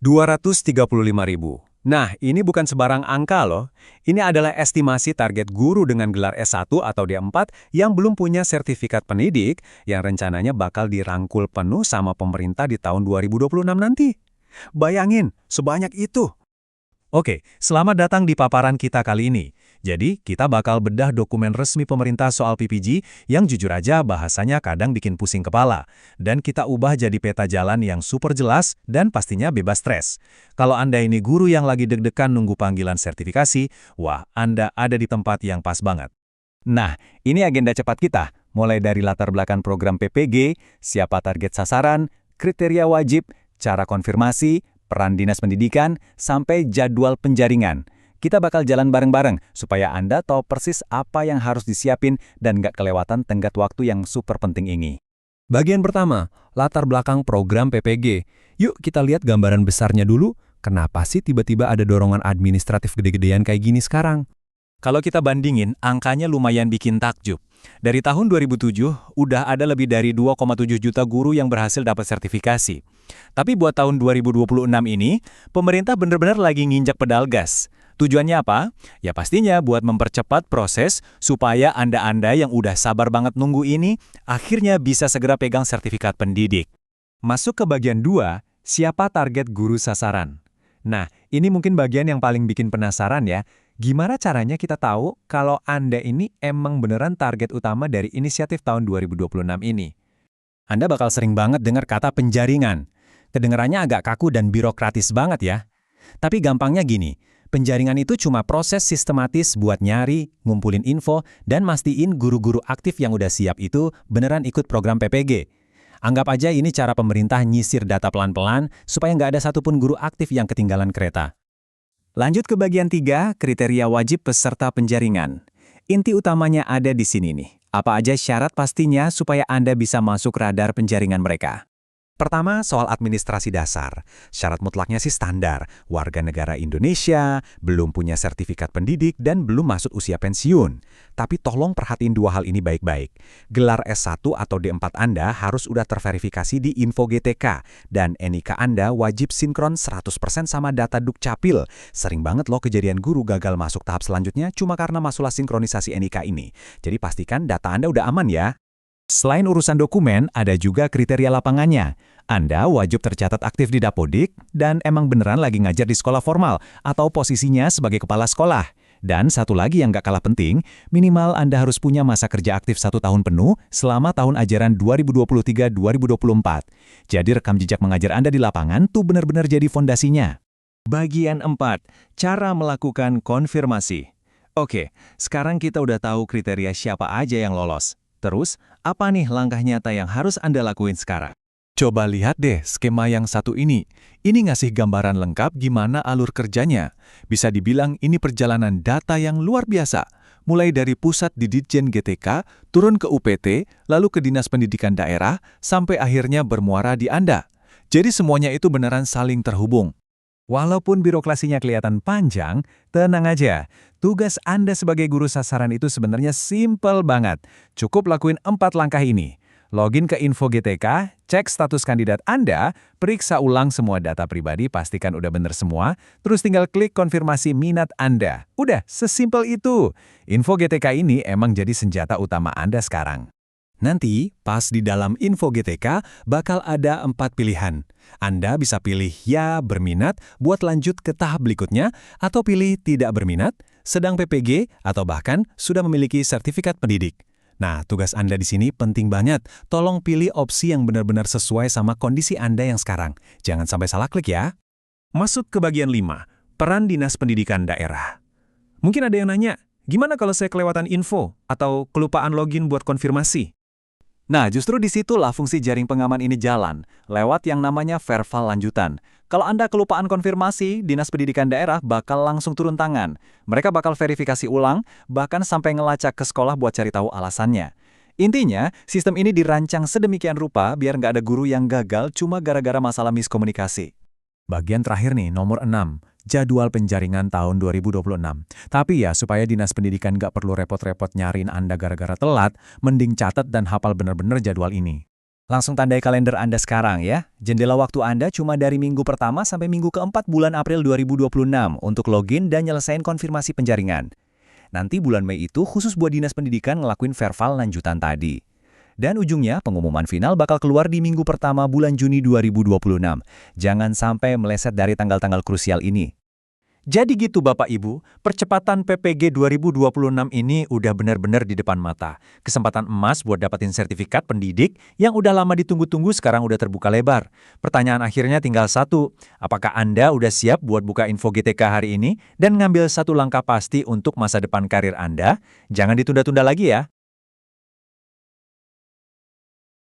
235.000. Nah, ini bukan sebarang angka loh. Ini adalah estimasi target guru dengan gelar S1 atau D4 yang belum punya sertifikat pendidik yang rencananya bakal dirangkul penuh sama pemerintah di tahun 2026 nanti. Bayangin, sebanyak itu. Oke, selamat datang di paparan kita kali ini. Jadi, kita bakal bedah dokumen resmi pemerintah soal PPG yang jujur aja bahasanya kadang bikin pusing kepala. Dan kita ubah jadi peta jalan yang super jelas dan pastinya bebas stres. Kalau Anda ini guru yang lagi deg-degan nunggu panggilan sertifikasi, wah, Anda ada di tempat yang pas banget. Nah, ini agenda cepat kita. Mulai dari latar belakang program PPG, siapa target sasaran, kriteria wajib, cara konfirmasi, peran dinas pendidikan, sampai jadwal penjaringan. Kita bakal jalan bareng-bareng supaya Anda tahu persis apa yang harus disiapin dan nggak kelewatan tenggat waktu yang super penting ini. Bagian pertama, latar belakang program PPG. Yuk kita lihat gambaran besarnya dulu. Kenapa sih tiba-tiba ada dorongan administratif gede-gedean kayak gini sekarang? Kalau kita bandingin, angkanya lumayan bikin takjub. Dari tahun 2007, udah ada lebih dari 2,7 juta guru yang berhasil dapat sertifikasi. Tapi buat tahun 2026 ini, pemerintah benar-benar lagi nginjak pedal gas. Tujuannya apa? Ya pastinya buat mempercepat proses supaya Anda-Anda yang udah sabar banget nunggu ini, akhirnya bisa segera pegang sertifikat pendidik. Masuk ke bagian 2, siapa target guru sasaran? Nah, ini mungkin bagian yang paling bikin penasaran ya. Gimana caranya kita tahu kalau Anda ini emang beneran target utama dari inisiatif tahun 2026 ini? Anda bakal sering banget dengar kata penjaringan. Kedengarannya agak kaku dan birokratis banget ya. Tapi gampangnya gini, penjaringan itu cuma proses sistematis buat nyari, ngumpulin info, dan mastiin guru-guru aktif yang udah siap itu beneran ikut program PPG. Anggap aja ini cara pemerintah nyisir data pelan-pelan supaya nggak ada satupun guru aktif yang ketinggalan kereta. Lanjut ke bagian 3, kriteria wajib peserta penjaringan. Inti utamanya ada di sini nih. Apa aja syarat pastinya supaya Anda bisa masuk radar penjaringan mereka? Pertama, soal administrasi dasar. Syarat mutlaknya sih standar. Warga negara Indonesia, belum punya sertifikat pendidik, dan belum masuk usia pensiun. Tapi tolong perhatiin dua hal ini baik-baik. Gelar S1 atau D4 Anda harus udah terverifikasi di Info GTK, dan NIK Anda wajib sinkron 100% sama data Dukcapil. Sering banget loh kejadian guru gagal masuk tahap selanjutnya cuma karena masalah sinkronisasi NIK ini. Jadi pastikan data Anda udah aman ya. Selain urusan dokumen, ada juga kriteria lapangannya. Anda wajib tercatat aktif di Dapodik dan emang beneran lagi ngajar di sekolah formal atau posisinya sebagai kepala sekolah. Dan satu lagi yang gak kalah penting, minimal Anda harus punya masa kerja aktif 1 tahun penuh selama tahun ajaran 2023-2024. Jadi rekam jejak mengajar Anda di lapangan tuh benar-benar jadi fondasinya. Bagian 4, cara melakukan konfirmasi. Oke, sekarang kita udah tahu kriteria siapa aja yang lolos. Terus, apa nih langkah nyata yang harus Anda lakuin sekarang? Coba lihat deh skema yang satu ini. Ini ngasih gambaran lengkap gimana alur kerjanya. Bisa dibilang ini perjalanan data yang luar biasa. Mulai dari pusat di Ditjen GTK, turun ke UPT, lalu ke Dinas Pendidikan Daerah, sampai akhirnya bermuara di Anda. Jadi semuanya itu beneran saling terhubung. Walaupun birokrasinya kelihatan panjang, tenang aja. Tugas Anda sebagai guru sasaran itu sebenarnya simpel banget. Cukup lakuin 4 langkah ini. Login ke Info GTK, cek status kandidat Anda, periksa ulang semua data pribadi, pastikan udah bener semua, terus tinggal klik konfirmasi minat Anda. Udah, sesimpel itu. Info GTK ini emang jadi senjata utama Anda sekarang. Nanti, pas di dalam Info GTK, bakal ada 4 pilihan. Anda bisa pilih ya berminat buat lanjut ke tahap berikutnya, atau pilih tidak berminat, sedang PPG, atau bahkan sudah memiliki sertifikat pendidik. Nah, tugas Anda di sini penting banget. Tolong pilih opsi yang benar-benar sesuai sama kondisi Anda yang sekarang. Jangan sampai salah klik ya. Masuk ke bagian 5, peran Dinas Pendidikan Daerah. Mungkin ada yang nanya, gimana kalau saya kelewatan info atau kelupaan login buat konfirmasi? Nah, justru disitulah fungsi jaring pengaman ini jalan, lewat yang namanya verval lanjutan. Kalau Anda kelupaan konfirmasi, Dinas Pendidikan Daerah bakal langsung turun tangan. Mereka bakal verifikasi ulang, bahkan sampai ngelacak ke sekolah buat cari tahu alasannya. Intinya, sistem ini dirancang sedemikian rupa biar nggak ada guru yang gagal cuma gara-gara masalah miskomunikasi. Bagian terakhir nih, nomor 6. Jadwal penjaringan tahun 2026. Tapi ya, supaya Dinas Pendidikan nggak perlu repot-repot nyariin Anda gara-gara telat, mending catat dan hafal benar-benar jadwal ini. Langsung tandai kalender Anda sekarang ya. Jendela waktu Anda cuma dari minggu pertama sampai minggu keempat bulan April 2026 untuk login dan nyelesain konfirmasi penjaringan. Nanti bulan Mei itu khusus buat Dinas Pendidikan ngelakuin verval lanjutan tadi. Dan ujungnya pengumuman final bakal keluar di minggu pertama bulan Juni 2026. Jangan sampai meleset dari tanggal-tanggal krusial ini. Jadi gitu Bapak Ibu, percepatan PPG 2026 ini udah benar-benar di depan mata. Kesempatan emas buat dapetin sertifikat pendidik yang udah lama ditunggu-tunggu sekarang udah terbuka lebar. Pertanyaan akhirnya tinggal satu, apakah Anda udah siap buat buka info GTK hari ini dan ngambil satu langkah pasti untuk masa depan karir Anda? Jangan ditunda-tunda lagi ya.